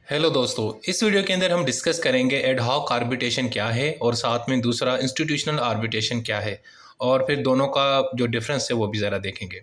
Hello दोस्तों, इस video के अंदर हम डिस्कस करेंगे एड हॉक आर्बिट्रेशन क्या है और साथ में दूसरा इंस्टीट्यूशनल आर्बिट्रेशन क्या है और फिर दोनों का जो डिफरेंस है वो भी ज़रा देखेंगे।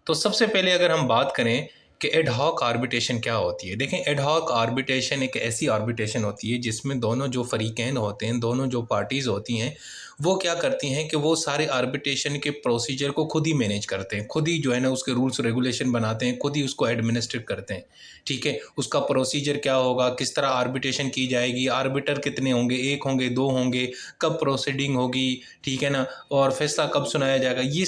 तो सबसे पहले अगर हम बात करें कि एड हॉक आर्बिट्रेशन क्या होती है। देखें, एड हॉक आर्बिट्रेशन एक ऐसी आर्बिट्रेशन होती है जिसमें दोनों जो फरीकैन होते हैं, दोनों जो पार्टीज़ होती हैं, वो क्या करती हैं कि वो सारे आर्बिट्रेशन के प्रोसीजर को खुद ही मैनेज करते हैं, खुद ही जो है ना उसके रूल्स रेगुलेशन बनाते हैं, खुद ही उसको एडमिनिस्ट्रेट करते हैं। ठीक है, उसका प्रोसीजर क्या होगा, किस तरह आर्बिट्रेशन की जाएगी, आर्बिटर कितने होंगे, एक होंगे, दो होंगे, कब प्रोसीडिंग होगी, ठीक है ना, और फैसला कब सुनाया जाएगा, ये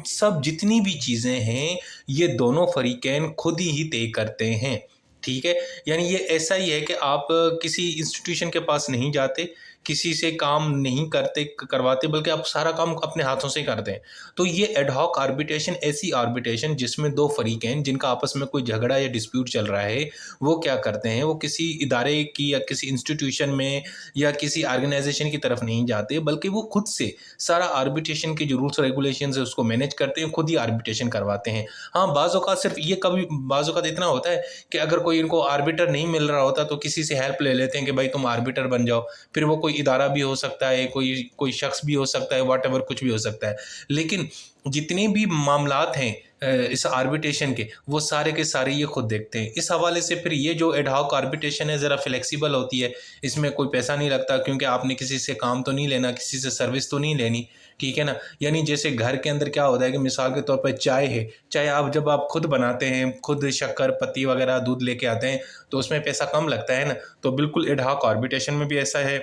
सब जितनी भी चीज़ें हैं ये दोनों फरीकैन खुद ही तय करते हैं। ठीक है, यानी ये ऐसा ही है कि आप किसी इंस्टीट्यूशन के पास नहीं जाते, किसी से काम नहीं करवाते, बल्कि आप सारा काम अपने हाथों से करते हैं। तो ये एड हॉक आर्बिट्रेशन ऐसी आर्बिट्रेशन जिसमें दो फरीकैन जिनका आपस में कोई झगड़ा या डिस्प्यूट चल रहा है, वो क्या करते हैं, वो किसी इदारे की या किसी इंस्टीट्यूशन में या किसी ऑर्गेनाइजेशन की तरफ नहीं जाते, बल्कि वो खुद से सारा आर्बिट्रेशन के जो रूल्स रेगुलेशन है उसको मैनेज करते हैं, खुद ही आर्बिट्रेशन करवाते हैं। हाँ, बाज़ औक़ात सिर्फ ये कभी बाज़ औक़ात इतना होता है कि अगर कोई इनको आर्बिटर नहीं मिल रहा होता तो किसी से हेल्प ले लेते हैं कि भाई तुम आर्बिटर बन जाओ। फिर वो कोई इदारा भी हो सकता है, कोई कोई शख्स भी हो सकता है, व्हाटएवर कुछ भी हो सकता है। लेकिन जितने भी मामलात हैं इस आर्बिट्रेशन के, वो सारे के सारे ये खुद देखते हैं। इस हवाले से फिर ये जो एड हॉक आर्बिट्रेशन है ज़रा फ्लेक्सिबल होती है, इसमें कोई पैसा नहीं लगता क्योंकि आपने किसी से काम तो नहीं लेना, किसी से सर्विस तो नहीं लेनी, ठीक है ना। यानी जैसे घर के अंदर क्या होता है कि मिसाल के तौर पर चाय है, चाय आप जब आप खुद बनाते हैं, खुद शक्कर, पत्ती वगैरह, दूध लेके आते हैं, तो उसमें पैसा कम लगता है ना। तो बिल्कुल एड हॉक आर्बिट्रेशन में भी ऐसा है।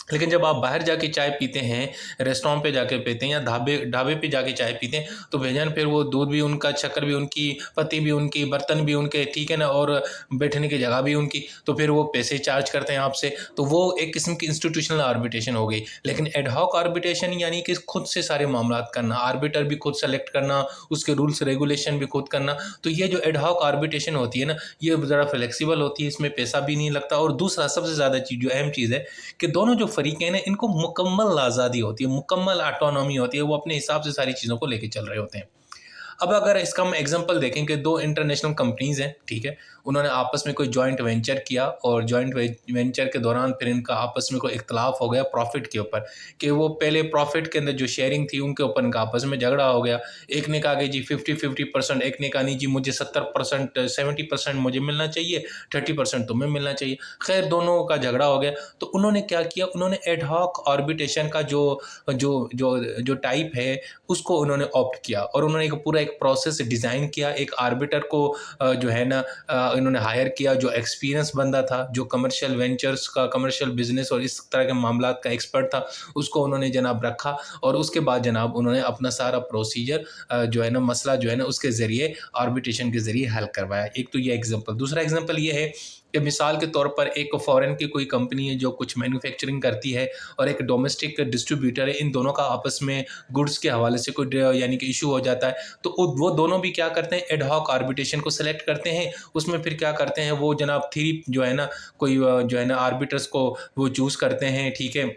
लेकिन जब आप बाहर जाके चाय पीते हैं, रेस्टोरेंट पे जाके पीते हैं या ढाबे ढाबे पे जाके चाय पीते हैं, तो भैजान फिर वो दूध भी उनका, शक्कर भी उनकी, पत्ती भी उनकी, बर्तन भी उनके, ठीक है ना, और बैठने की जगह भी उनकी, तो फिर वो पैसे चार्ज करते हैं आपसे। तो वो एक किस्म की इंस्टीट्यूशनल आर्बिट्रेशन हो गई। लेकिन एड हॉक आर्बिट्रेशन यानी कि खुद से सारे मामलात करना, आर्बिटर भी खुद सेलेक्ट करना, उसके रूल्स रेगुलेशन भी खुद करना। तो ये जो एड हॉक आर्बिट्रेशन होती है ना, ये ज़रा फ्लेक्सिबल होती है, इसमें पैसा भी नहीं लगता। और दूसरा सबसे ज़्यादा चीज़, जो अहम चीज़ है, कि दोनों जो फरीकैन हैं इनको मुकम्मल आज़ादी होती है, मुकम्मल ऑटोनॉमी होती है, वो अपने हिसाब से सारी चीज़ों को लेके चल रहे होते हैं। अब अगर इसका हम एग्जांपल देखें कि दो इंटरनेशनल कंपनीज़ हैं, ठीक है, उन्होंने आपस में कोई जॉइंट वेंचर किया और जॉइंट वेंचर के दौरान फिर इनका आपस में कोई इख्तलाफ हो गया प्रॉफिट के ऊपर, कि वो पहले प्रॉफिट के अंदर जो शेयरिंग थी उनके ऊपर इनका आपस में झगड़ा हो गया। एक ने कहा कि जी 50-50%, एक ने कहा नहीं जी मुझे 70%, 70% मुझे मिलना चाहिए, 30% तुम्हें मिलना चाहिए। खैर दोनों का झगड़ा हो गया, तो उन्होंने क्या किया, उन्होंने एड हॉक आर्बिट्रेशन का जो जो जो जो टाइप है उसको उन्होंने ऑप्ट किया और उन्होंने एक पूरा एक प्रोसेस डिज़ाइन किया। एक आर्बिटर को जो है ना इन्होंने हायर किया, जो एक्सपीरियंस बंदा था, जो कमर्शियल वेंचर्स का, कमर्शियल बिजनेस और इस तरह के मामलात का एक्सपर्ट था, उसको उन्होंने जनाब रखा। और उसके बाद जनाब उन्होंने अपना सारा प्रोसीजर जो है ना, मसला जो है ना, उसके ज़रिए आर्बिट्रेशन के ज़रिए हल करवाया। एक तो ये एग्जांपल। दूसरा एग्जांपल ये है कि मिसाल के तौर पर एक फ़ॉरेन की कोई कंपनी है जो कुछ मैन्युफैक्चरिंग करती है और एक डोमेस्टिक डिस्ट्रीब्यूटर है, इन दोनों का आपस में गुड्स के हवाले से कोई यानी कि इशू हो जाता है, तो वो दोनों भी क्या करते हैं, एड हॉक आर्बिट्रेशन को सेलेक्ट करते हैं। उसमें फिर क्या करते हैं, वो जनाब थ्री जो है ना, कोई जो है ना आर्बिटर्स को वो चूज़ करते हैं, ठीक है।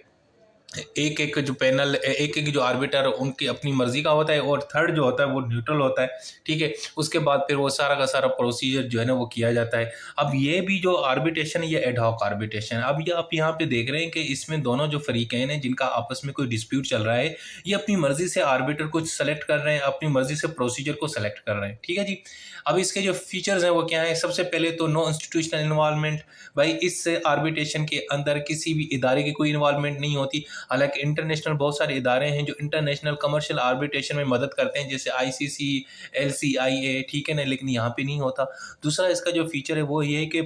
एक एक जो पैनल, एक एक जो आर्बिटर उनकी अपनी मर्जी का होता है और थर्ड जो होता है वो न्यूट्रल होता है, ठीक है। उसके बाद फिर वो सारा का सारा प्रोसीजर जो है ना वो किया जाता है। अब ये भी जो आर्बिट्रेशन है ये एड हॉक आर्बिट्रेशन है। अब ये आप यहाँ पे देख रहे हैं कि इसमें दोनों जो फरीकैन हैं जिनका आपस में कोई डिस्प्यूट चल रहा है, ये अपनी मर्जी से आर्बिटर को सेलेक्ट कर रहे हैं, अपनी मर्जी से प्रोसीजर को सेलेक्ट कर रहे हैं, ठीक है जी। अब इसके जो फीचर्स हैं वो क्या है, सबसे पहले तो नो इंस्टीट्यूशनल इन्वॉल्वमेंट। भाई इस आर्बिट्रेशन के अंदर किसी भी इदारे की कोई इन्वॉल्वमेंट नहीं होती। हालांकि इंटरनेशनल बहुत सारे इदारे हैं जो इंटरनेशनल कमर्शियल आर्बिट्रेशन में मदद करते हैं, जैसे आईसीसी, एलसीआईए, ठीक है ना, लेकिन यहाँ पे नहीं होता। दूसरा इसका जो फीचर है वो ये है कि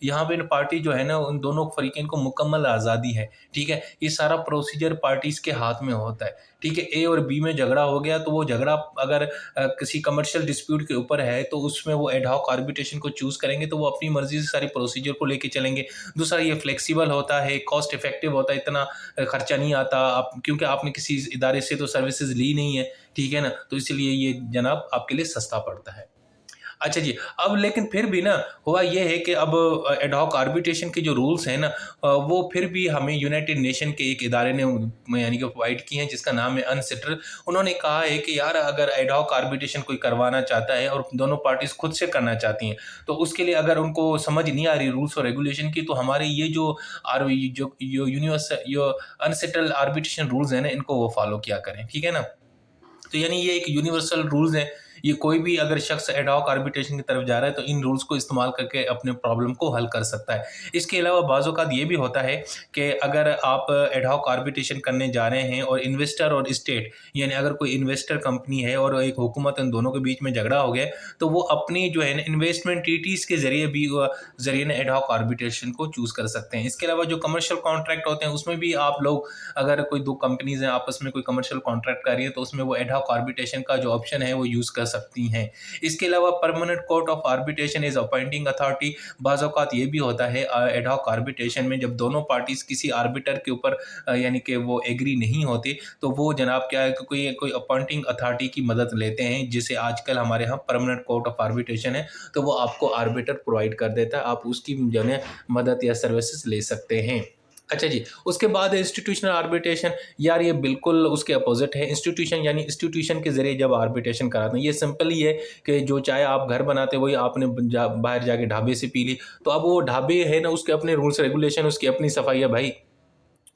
यहाँ पे पार्टी जो है ना, उन दोनों फरीकैन को मुकम्मल आज़ादी है, ठीक है। ये सारा प्रोसीजर पार्टीज़ के हाथ में होता है, ठीक है। ए और बी में झगड़ा हो गया तो वो झगड़ा अगर किसी कमर्शियल डिस्प्यूट के ऊपर है तो उसमें वो एड हॉक आर्बिट्रेशन को चूज़ करेंगे, तो वो अपनी मर्जी से सारी प्रोसीजर को लेके चलेंगे। दूसरा ये फ्लेक्सिबल होता है, कॉस्ट इफेक्टिव होता है, इतना खर्चा नहीं आता आप, क्योंकि आपने किसी इदारे से तो सर्विसेज ली नहीं है, ठीक है ना, तो इसलिए ये जनाब आपके लिए सस्ता पड़ता है। अच्छा जी, अब लेकिन फिर भी ना हुआ ये है कि अब एड हॉक आर्बिट्रेशन के जो रूल्स हैं ना, वो फिर भी हमें यूनाइटेड नेशन के एक इदारे ने यानी कि प्रोवाइड किए हैं, जिसका नाम है अनसिटर। उन्होंने कहा है कि यार अगर एड हॉक आर्बिट्रेशन कोई करवाना चाहता है और दोनों पार्टीज खुद से करना चाहती हैं, तो उसके लिए अगर उनको समझ नहीं आ रही रूल्स और रेगुलेशन की, तो हमारे ये जो आर जो यूनिवर्स यो अनसेटल्ड आर्बिट्रेशन रूल्स हैं ना, इनको वो फॉलो किया करें, ठीक है ना। तो यानी ये एक यूनिवर्सल रूल्स हैं। ये कोई भी अगर शख्स एड हॉक आर्बिट्रेशन की तरफ जा रहा है तो इन रूल्स को इस्तेमाल करके अपने प्रॉब्लम को हल कर सकता है। इसके अलावा बाज़ औक़ात ये भी होता है कि अगर आप एड हॉक आर्बिट्रेशन करने जा रहे हैं और इन्वेस्टर और स्टेट, यानी अगर कोई इन्वेस्टर कंपनी है और एक हुकूमत, इन दोनों के बीच में झगड़ा हो गया, तो वो अपनी जो है ना इन्वेस्टमेंट ट्रीटीज़ के ज़रिए भी ज़रिए ना एड हॉक आर्बिट्रेशन को चूज़ कर सकते हैं। इसके अलावा जो कमर्शियल कॉन्ट्रैक्ट होते हैं उसमें भी आप लोग, अगर कोई 2 कंपनीज़ हैं आपस में कोई कमर्शियल कॉन्ट्रैक्ट कर रही है, तो उसमें वो एड हॉक आर्बिट्रेशन का जो ऑप्शन है वो यूज़ कर सकती हैं। इसके अलावा permanent court of arbitration is appointing authority. बाज़ औक़ात ये भी होता है एड हॉक आर्बिट्रेशन में, जब दोनों पार्टीज़ किसी आर्बिटर के ऊपर यानी कि वो एग्री नहीं होते, तो वो जनाब क्या है कि कोई कोई अपॉइंटिंग अथॉरिटी की मदद लेते हैं, जिसे आजकल हमारे यहाँ परमानेंट कोर्ट ऑफ आर्बिट्रेशन है, तो वो आपको आर्बिटर प्रोवाइड कर देता है। आप उसकी जो है मदद या सर्विसेज़ ले सकते हैं। अच्छा जी, उसके बाद है इंस्टीट्यूशनल आर्बिट्रेशन। यार ये बिल्कुल उसके अपोज़िट है। इंस्टीट्यूशन यानी इंस्टीट्यूशन के ज़रिए जब आर्बिट्रेशन कराते हैं, ये सिंपल ही है कि जो चाय आप घर बनाते हैं वही आपने बाहर जाके ढाबे से पी ली, तो अब वो ढाबे है ना, उसके अपने रूल्स रेगुलेशन, उसकी अपनी सफाई है भाई।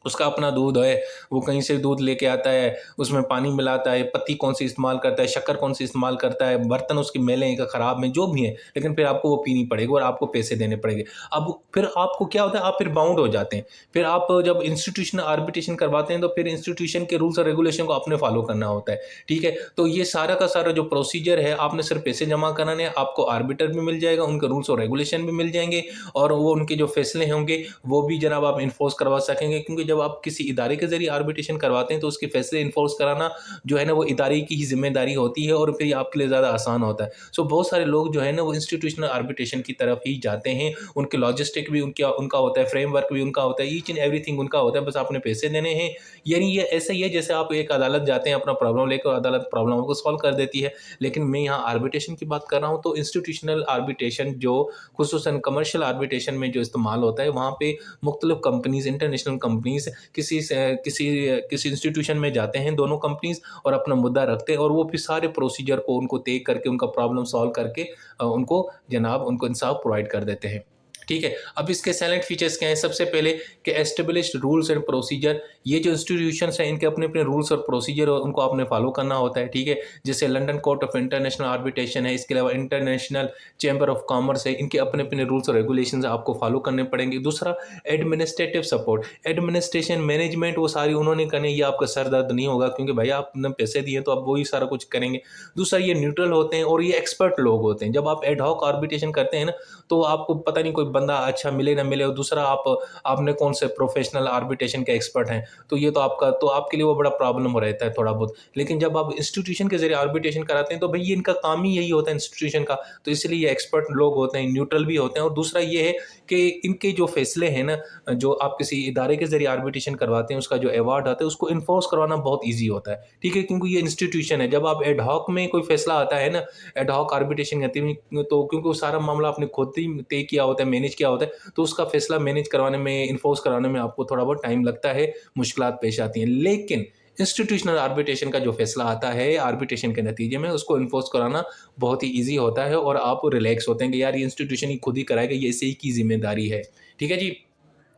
उसका अपना दूध है, वो कहीं से दूध लेके आता है, उसमें पानी मिलाता है, पत्ती कौन-सी इस्तेमाल करता है, शक्कर कौन-सी इस्तेमाल करता है, बर्तन उसके मैले हैं या खराब हैं, जो भी हैं, लेकिन फिर आपको वो पीनी पड़ेगी और आपको पैसे देने पड़ेंगे। अब फिर आपको क्या होता है, आप फिर बाउंड हो जाते हैं। फिर आप जब इंस्टीट्यूशनल आर्बिट्रेशन करवाते हैं, तो फिर इंस्टीट्यूशन के रूल्स और रेगुलेशन को आपने फॉलो करना होता है, ठीक है? तो ये सारा का सारा जो प्रोसीजर है, आपने सिर्फ पैसे जमा कराने हैं, आपको आर्बिटर भी मिल जाएगा, उनके रूल्स और रेगुलेशन भी मिल जाएँगे और वो उनके जो फैसले होंगे, वो भी जनाब आप इन्फोर्स करवा सकेंगे, क्योंकि जब आप किसी इदारे के ज़रिए आर्बिट्रेशन करवाते हैं तो उसके फैसले इन्फोर्स कराना जो है ना वो इदारे की ही ज़िम्मेदारी होती है और फिर ये आपके लिए ज़्यादा आसान होता है। सो बहुत सारे लोग जो है ना वो इंस्टीट्यूशनल आर्बिट्रेशन की तरफ ही जाते हैं। उनके लॉजिस्टिक भी उनका होता है, फ्रेमवर्क भी उनका होता है, ईच एंड एवरीथिंग उनका होता है, बस आपने पैसे देने हैं। यानी ये ऐसा ही है जैसे आप एक अदालत जाते हैं अपना प्रॉब्लम लेकर, अदालत प्रॉब्लम को सॉल्व कर देती है। लेकिन मैं यहाँ आर्बिट्रेशन की बात कर रहा हूँ, तो इंस्टीट्यूशनल आर्बिट्रेशन जो खुसूसन कमर्शियल आर्बिट्रेशन में जो इस्तेमाल होता है, वहाँ पे मुख्तलिफ कंपनीज़, इंटरनेशनल कंपनीज़ किसी इंस्टीट्यूशन में जाते हैं दोनों कंपनीज़ और अपना मुद्दा रखते हैं और वो फिर सारे प्रोसीजर को उनको तय करके, उनका प्रॉब्लम सॉल्व करके उनको जनाब उनको इंसाफ प्रोवाइड कर देते हैं। ठीक है? अब इसके साइलेंट फीचर्स क्या हैं? सबसे पहले कि एस्टेब्लिश्ड रूल्स एंड प्रोसीजर। ये जो इंस्टीट्यूशंस हैं इनके अपने-अपने रूल्स और प्रोसीजर और उनको आपने फॉलो करना होता है, ठीक है? जैसे London Court of International Arbitration है, इसके अलावा इंटरनेशनल चैम्बर ऑफ कॉमर्स है, इनके अपने-अपने रूल्स और रेगुलेशंस आपको फॉलो करने पड़ेंगे। दूसरा, एडमिनिस्ट्रेटिव सपोर्ट, एडमिनिस्ट्रेशन, मैनेजमेंट वो सारी उन्होंने करनी, ये आपका सर दर्द नहीं होगा क्योंकि भैया आपने पैसे दिए तो आप वही सारा कुछ करेंगे। दूसरा, ये न्यूट्रल होते हैं और ये एक्सपर्ट लोग होते हैं। जब आप एड हॉक आर्बिट्रेशन करते हैं ना, तो आपको पता नहीं कोई बंदा अच्छा मिले ना मिले, और दूसरा आपने कौन से प्रोफेशनल आर्बिट्रेशन के एक्सपर्ट हैं, तो ये तो आपके लिए वो बड़ा प्रॉब्लम रहता है थोड़ा बहुत। लेकिन जब आप इंस्टीट्यूशन के ज़रिए आर्बिट्रेशन कराते हैं तो भई ये इनका काम ही यही होता है इंस्टीट्यूशन का, तो इसलिए ये एक्सपर्ट लोग होते हैं, न्यूट्रल भी होते हैं। और दूसरा ये है कि इनके जो फैसले हैं ना, जो आप किसी इदारे के ज़रिए आर्बिट्रेशन करवाते हैं, उसका जो अवार्ड आता है उसको इन्फोर्स करवाना बहुत ईज़ी होता है, ठीक है? क्योंकि ये इंस्टीट्यूशन है। जब आप एड हॉक में कोई फैसला आता है ना, एड हॉक आर्बिट्रेशन कहते हैं, तो क्योंकि वो सारा मामला आपने खुद ही तय किया होता है, मैनेज किया होता है, तो उसका फैसला मैनेज करवाने में, इन्फोर्स कराने में आपको थोड़ा बहुत टाइम लगता है, मुश्किलात पेश आती हैं। लेकिन इंस्टीट्यूशनल आर्बिट्रेशन का जो फैसला आता है आर्बिट्रेशन के नतीजे में, उसको इन्फोर्स कराना बहुत ही ईज़ी होता है और आप रिलैक्स होते हैं कि यार ये इंस्टीट्यूशन ही खुद ही कराएगा, ये इसी की ज़िम्मेदारी है। ठीक है जी?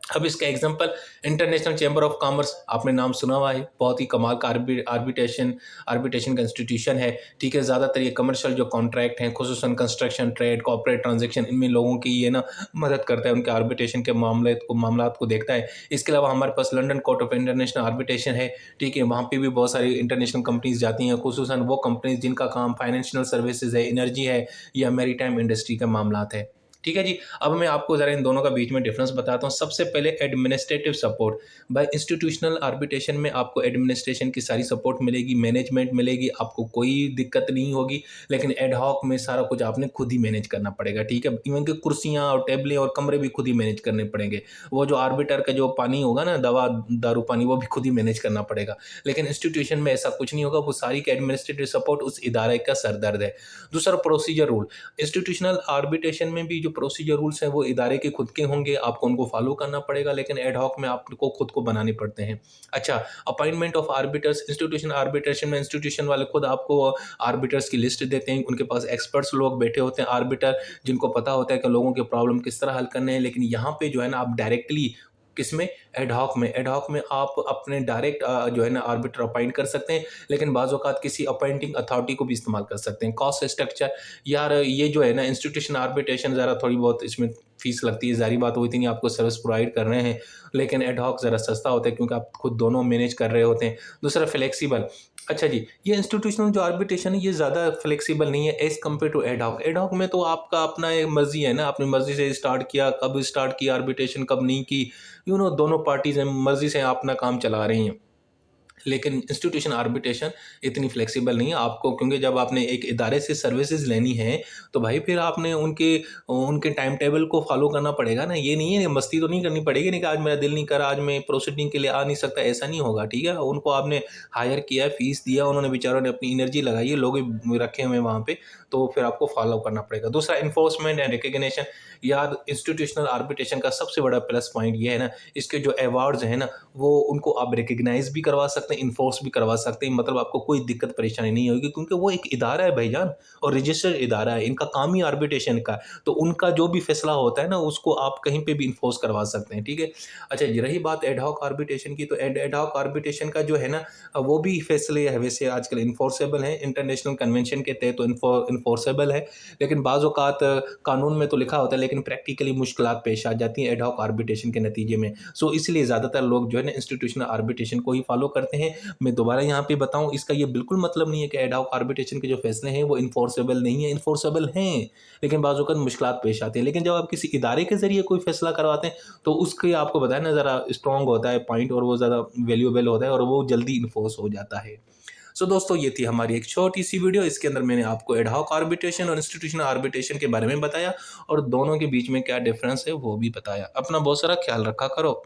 अब इसका example international chamber of commerce, आपने नाम सुना हुआ है, बहुत ही कमाल का आर्बिट्रेशन का इंस्टीट्यूशन है, ठीक है? ज़्यादातर ये कमर्शियल जो कॉन्ट्रैक्ट हैं, खुसूसन कंस्ट्रक्शन, ट्रेड, कॉर्पोरेट ट्रांजैक्शन, इनमें लोगों की ये ना मदद करता है, उनके आर्बिट्रेशन के मामलात को देखता है। इसके अलावा हमारे पास London Court of International Arbitration है, ठीक है? वहाँ पे भी बहुत सारी इंटरनेशनल कंपनीज़ जाती हैं, खुसूसन वो कंपनीज़ जिनका काम फाइनेंशियल सर्विसेज़ है, एनर्जी है या मैरीटाइम इंडस्ट्री का मामलात है। ठीक है जी। अब मैं आपको ज़रा इन दोनों का बीच में डिफरेंस बताता हूँ। सबसे पहले administrative support. By institutional arbitration में आपको एडमिनिस्ट्रेशन की सारी सपोर्ट मिलेगी, मैनेजमेंट मिलेगी, आपको कोई दिक्कत नहीं होगी। लेकिन एड हॉक में सारा कुछ आपने खुद ही मैनेज करना पड़ेगा, ठीक है। इवन कि कुर्सियाँ और टेबलें और कमरे भी खुद ही मैनेज करने पड़ेंगे। वो जो आर्बिटर का जो पानी होगा ना, दवा दारू पानी, वो भी खुद ही मैनेज करना पड़ेगा। लेकिन इंस्टीट्यूशन में ऐसा कुछ नहीं होगा, वो सारी की एडमिनिस्ट्रेटिव सपोर्ट उस इदारे का सरदर्द है। दूसरा प्रोसीजर रूल। इंस्टीट्यूशनल आर्बिट्रेशन में भी जो प्रोसीजर रूल्स हैं वो इदारे के खुद के होंगे, आपको उनको फॉलो करना पड़ेगा। लेकिन एड हॉक में आपको खुद को बनाने पड़ते हैं। अच्छा, appointment of arbiters. Institution arbitration में इंस्टीट्यूशन वाले खुद आपको आर्बिटर्स की लिस्ट देते हैं। उनके पास एक्सपर्ट्स लोग बैठे होते हैं आर्बिटर, जिनको पता होता है कि लोगों के प्रॉब्लम किस तरह हल करने हैं। लेकिन यहाँ पे जो है ना, आप डायरेक्टली किसमें, एड हॉक में आप अपने डायरेक्ट जो है ना आर्बिटर अपॉइंट कर सकते हैं। लेकिन बाज़ औक़ात किसी अपॉइंटिंग अथॉरिटी को भी इस्तेमाल कर सकते हैं। Cost structure. यार ये जो है ना इंस्टीट्यूशन आर्बिट्रेशन, ज़रा थोड़ी बहुत इसमें फीस लगती है, ज़ाहिर बात, वो इतनी आपको सर्विस प्रोवाइड कर रहे हैं। लेकिन एड हॉक ज़रा सस्ता होता है क्योंकि आप खुद दोनों मैनेज कर रहे होते हैं। दूसरा फ्लेक्सिबल। अच्छा जी, ये इंस्टीट्यूशनल जो आर्बिट्रेशन है ये ज़्यादा फ्लेक्सिबल नहीं है as compared to ad hoc. Ad hoc में तो आपका अपना एक मर्ज़ी है ना, अपनी मर्ज़ी से स्टार्ट किया, कब स्टार्ट किया आर्बिट्रेशन, कब नहीं की, दोनों पार्टीज़ हैं, मर्ज़ी से अपना काम चला रही हैं। लेकिन इंस्टीट्यूशन आर्बिट्रेशन इतनी फ्लेक्सिबल नहीं है आपको, क्योंकि जब आपने एक इदारे से सर्विसेज लेनी है तो भाई फिर आपने उनके उनके टाइम टेबल को फॉलो करना पड़ेगा ना। ये नहीं है, मस्ती तो नहीं करनी पड़ेगी नहीं कि आज मेरा दिल नहीं कर, आज मैं प्रोसीडिंग के लिए आ नहीं सकता, ऐसा नहीं होगा, ठीक है। उनको आपने हायर किया है, फीस दिया, उन्होंने बेचारों ने अपनी एनर्जी लगाई है, लोग रखे हुए हैं वहाँ पे, तो फिर आपको फॉलो करना पड़ेगा। दूसरा इन्फोर्समेंट एंड रिकग्निशन। यार इंस्टीट्यूशनल आर्बिट्रेशन का सबसे बड़ा प्लस पॉइंट ये है ना, इसके जो अवार्ड्स हैं ना, वो उनको आप रिकग्नाइज भी करवा सकते हैं, इन्फोर्स भी करवा सकते हैं। मतलब आपको कोई दिक्कत परेशानी नहीं होगी, क्योंकि वो एक इदारा है भाईजान, और रजिस्टर्ड इदारा है, इनका काम ही आर्बिट्रेशन का। तो उनका जो भी फैसला होता है ना, उसको आप कहीं पे भी इन्फोर्स करवा सकते हैं, ठीक है। अच्छा जी, रही बात एड हॉक आर्बिट्रेशन की, तो एड हॉक आर्बिट्रेशन का जो है ना, वो भी फैसले वैसे आजकल इन्फोर्सेबल हैं, इंटरनेशनल कन्वेंशन के तहत तो इन्फोर्सेबल है। लेकिन बाज़ औक़ात कानून में तो लिखा होता है, लेकिन प्रैक्टिकली मुश्किलात पेश आ जाती हैं एड हॉक आर्बिट्रेशन के नतीजे में। सो इसलिए ज़्यादातर लोग जो है ना इंस्टीट्यूशनल आर्बिट्रेशन को ही फॉलो करते हैं। मैं दोबारा यहाँ पे बताऊँ, इसका ये बिल्कुल मतलब नहीं है कि एड हॉक आर्बिट्रेशन के जो फैसले हैं वो इन्फोर्सेबल नहीं है, इन्फोर्सेबल हैं, लेकिन बाज़ औक़ात मुश्किलात पेश आती हैं। लेकिन जब आप किसी इदारे के ज़रिए कोई फैसला करवाते हैं तो उसके आपको बताया ना, ज़रा स्ट्रॉन्ग होता है पॉइंट, और वो ज़्यादा वैल्यूएबल होता है, और वो जल्दी इन्फोर्स हो जाता है। सो दोस्तों, ये थी हमारी एक छोटी सी वीडियो। इसके अंदर मैंने आपको एड हॉक आर्बिट्रेशन और इंस्टीट्यूशनल आर्बिट्रेशन के बारे में बताया, और दोनों के बीच में क्या डिफरेंस है वो भी बताया। अपना बहुत सारा ख्याल रखा करो।